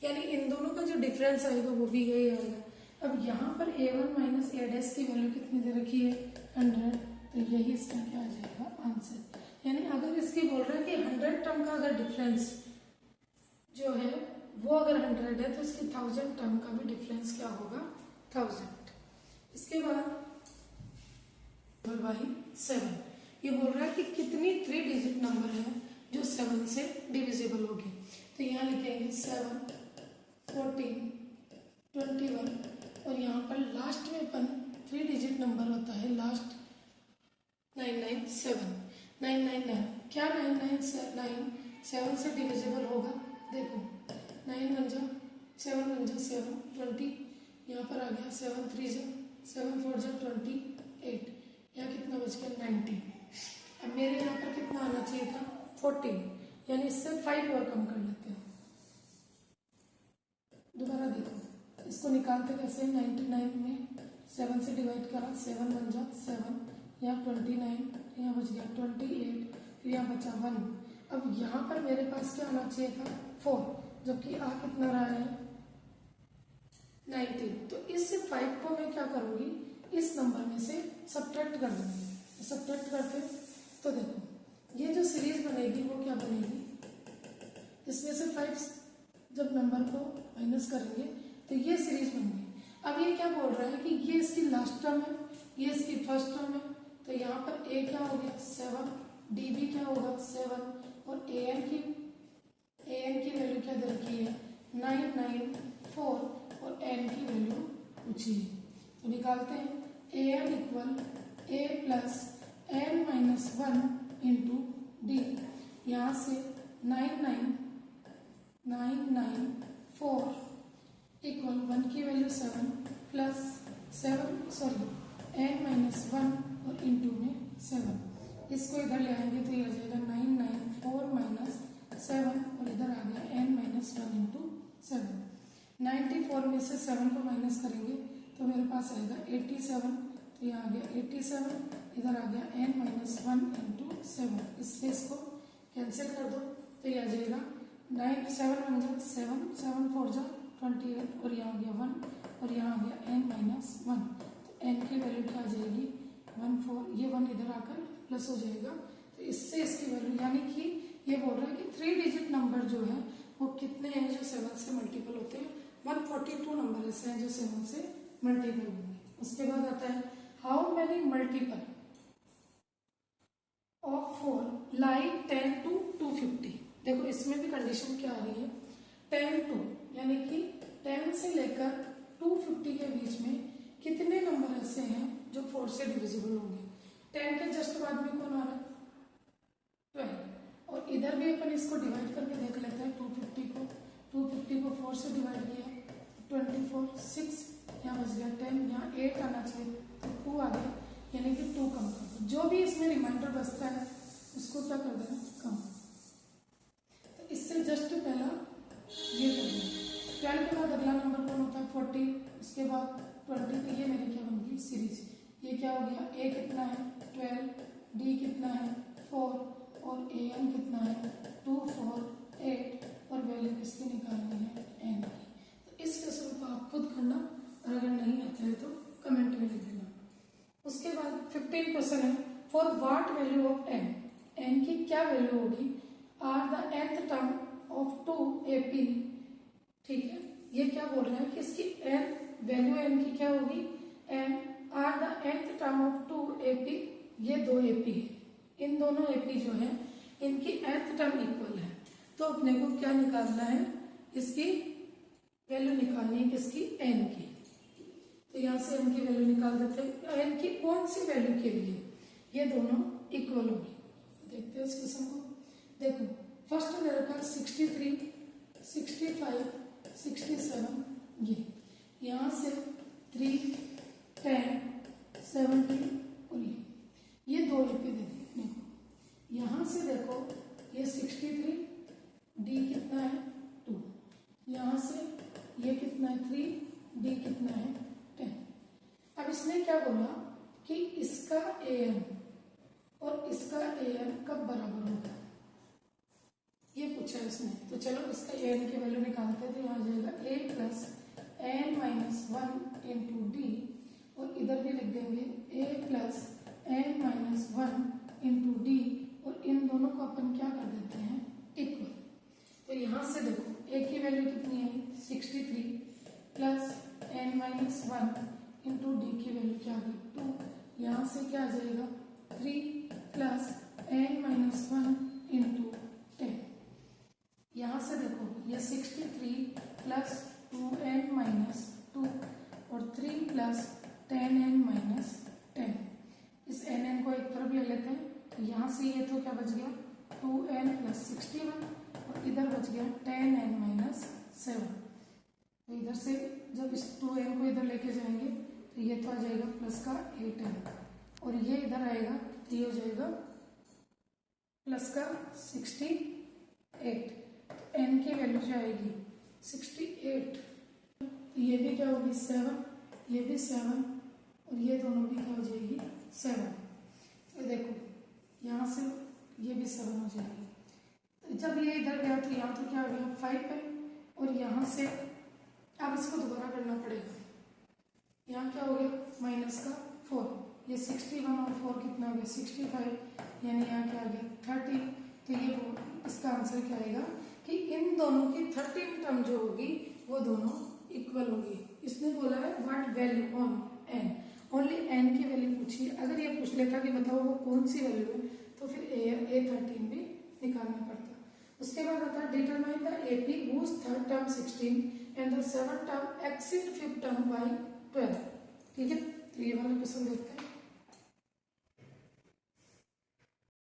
यानी इन दोनों का जो डिफरेंस आएगा वो भी यही आएगा। अब यहाँ पर a1 माइनस a डैश की वैल्यू कितनी दे रखी है 100, तो यही इसका क्या आ जाएगा आंसर। यानी अगर इसकी बोल रहे हैं कि 100 टर्म का अगर डिफरेंस जो है वो अगर 100 है तो इसकी 1000 टर्म का भी डिफरेंस क्या होगा 1000। इसके बाद बाई 7, ये बोल रहा है कि कितनी 3 डिजिट नंबर है जो 7 से डिविजिबल होगी। तो यहाँ लिखेंगे 7, 14, 21 और यहाँ पर लास्ट में अपन 3 डिजिट नंबर होता है लास्ट 997, 999 क्या 999 7 से डिविजिबल होगा। देखो 9 1 जा 7 1 जा 7 20, यहाँ पर आ गया 7 3 जा 7 4 जा 28, यहाँ कितना बच गया 19। अब मेरे यहाँ पर कितना आना चाहिए था 14, यानी इससे 5 और कम कर लेते हैं। दोबारा देखो इसको निकालते कैसे 99 में 7 से डिवाइड करा 7 1 जा 7, यहाँ 29, यहाँ बच गया 28, फिर यहाँ बचा 1। अब यहाँ पर मेरे पास क्या आना चाहिए था 4, जबकि आ कितना रहा है 19। तो इस 5 को मैं क्या करूँगी इस नंबर में से सब्ट्रैक्ट कर दूंगी। सब्ट्रैक्ट करते तो देखो ये जो सीरीज बनेगी वो क्या बनेगी, इसमें से 5 जब नंबर को माइनस करेंगे तो ये सीरीज बन गई। अब ये क्या बोल रहा है कि ये इसकी लास्ट टर्म है, ये इसकी फर्स्ट टर्म है, तो यहाँ पर a क्या हो गया 7, d भी क्या होगा 7 और an की वैल्यू क्या दे रखी है 994 और n की वैल्यू पूछी है। तो निकालते हैं an equal a plus n minus 1 into d. यहाँ से 994 इक्वल 1 की वैल्यू 7 प्लस 7 n माइनस 1 और इंटू में 7। इसको इधर ले आएंगे तो ये आ जाएगा 994 माइनस 7 और इधर आ गया n माइनस 1 इंटू 7। 94 में से 7 को माइनस करेंगे तो मेरे पास आएगा 87, तो यहाँ आ गया 87, इधर आ गया n माइनस 1 इंटू 7। इससे इसको कैंसिल कर दो तो ये आ जाएगा 9 7 1 जा 7 7 4 जा 28 और यहाँ आ गया 1 और यहाँ आ गया n माइनस 1। तो n की वैल्यू क्या आ जाएगी 14, ये 1 इधर आकर प्लस हो जाएगा। तो इससे इसकी वैल्यू यानी कि ये बोल रहा है कि 3 डिजिट नंबर जो है वो कितने हैं जो 7 से मल्टीपल होते हैं। 142 नंबर ऐसे हैं जो 7 से मल्टीपल होंगे। उसके बाद आता है how many multiple of 4 lie 10 to 250। देखो इसमें भी कंडीशन क्या आ रही है 10 to, यानी कि 10 से लेकर 250 के बीच में कितने नंबर ऐसे हैं जो 4 से डिविजिबल होंगे। 10 के जस्ट बाद में कौन आ रहा है 12, और इधर भी अपन इसको डिवाइड करके देख लेते हैं 250 को 4 से डिवाइड किया 24 6, यहाँ बच गया 10, यहाँ 8 आना चाहिए तो 2 आ गया, यानी कि 2 कम कर दो। जो भी इसमें रिमाइंडर बचता है उसको क्या कर देना कम। तो इससे जस्ट पहला ये कर देना। 12 के बाद अगला नंबर कौन होता है 40, उसके बाद 20, तो ये मेरी क्या बन गई सीरीज। ये क्या हो गया a कितना है 12, d कितना है 4 और an कितना है 2 4 8 और वैल्यू किसकी निकालनी है n की। तो इस क्वेश्चन को आप खुद करना और अगर नहीं आता है तो कमेंट में लिख देना। उसके बाद 15 क्वेश्चन है for what value of n, n की क्या वैल्यू होगी are the nth term of 2ap। ठीक है, ये क्या बोल रहा है कि इसकी n वैल्यू n की क्या होगी n are the nth term of 2ap। ये 2 ap है, इन दोनों ap जो है इनकी nth टर्म इक्वल है, तो अपने को क्या निकालना है इसकी वैल्यू निकालनी है किसकी n की। तो यहाँ से n की वैल्यू निकाल देते हैं। n की कौन सी वैल्यू के लिए ये दोनों इक्वल होगी, देखते हैं इस क्वेश्चन को। देखो फर्स्ट दे रखा 63 65 67, ये यहाँ से 3 10 70 और ये 2 एपी दे दी। देखो यहाँ से देखो ये 63, डी कितना है 2, यहाँ से ये कितना है 3, डी कितना है 10। अब इसने क्या बोला कि इसका an और इसका an कब बराबर होगा। ये पूछा है इसने। तो चलो इसका एन की वैल्यू निकालते हैं। तो यहाँ आ जाएगा a plus n minus one into d, और इधर भी लिख देंगे a plus n minus one into d, और इन दोनों को अपन क्या कर देते हैं इक्वल। तो यहाँ से देखो a की वैल्यू कितनी है 63 plus n minus one into d की वैल्यू क्या आ गई 2। यहाँ से क्या आ जाएगा 3 plus n minus one into 10। यहाँ से देखो ये 63 प्लस 2n माइनस 2 और 3 प्लस 10n माइनस 10। इस nn को एक तरफ ले लेते हैं। तो यहाँ से ये तो क्या बच गया 2n प्लस 61, और इधर बच गया 10n माइनस 7। तो इधर से जब इस 2n को इधर लेके जाएंगे तो ये तो आ जाएगा प्लस का 8n, और ये इधर आएगा तो ये हो जाएगा प्लस का 68। n की वैल्यू जो आएगी 68। तो ये भी क्या होगी 7, ये भी 7, और ये दोनों भी क्या हो जाएगी 7। तो देखो यहाँ से ये भी 7 हो जाएगी। तो जब ये इधर गया तो यहाँ तो क्या हो गया 5 है, और यहाँ से अब इसको दोबारा करना पड़ेगा। यहाँ क्या हो गया माइनस का 4, ये 61 और 4 कितना हो गया 65, यानी यहाँ क्या आ गया 30। तो ये इसका आंसर क्या आएगा कि इन दोनों की 13 टर्म जो होगी वो दोनों इक्वल होगी। इसने बोला है what value on an, only an की वैल्यू पूछी। अगर ये पूछ लेता कि बताओ वो कौन सी वैल्यू है तो फिर A13 भी निकालना पड़ता। उसके बाद आता है determine the AP whose third term 16 and the seventh term exceed fifth term by 12। ठीक है, तो ये वाला क्वेश्चन देखते हैं।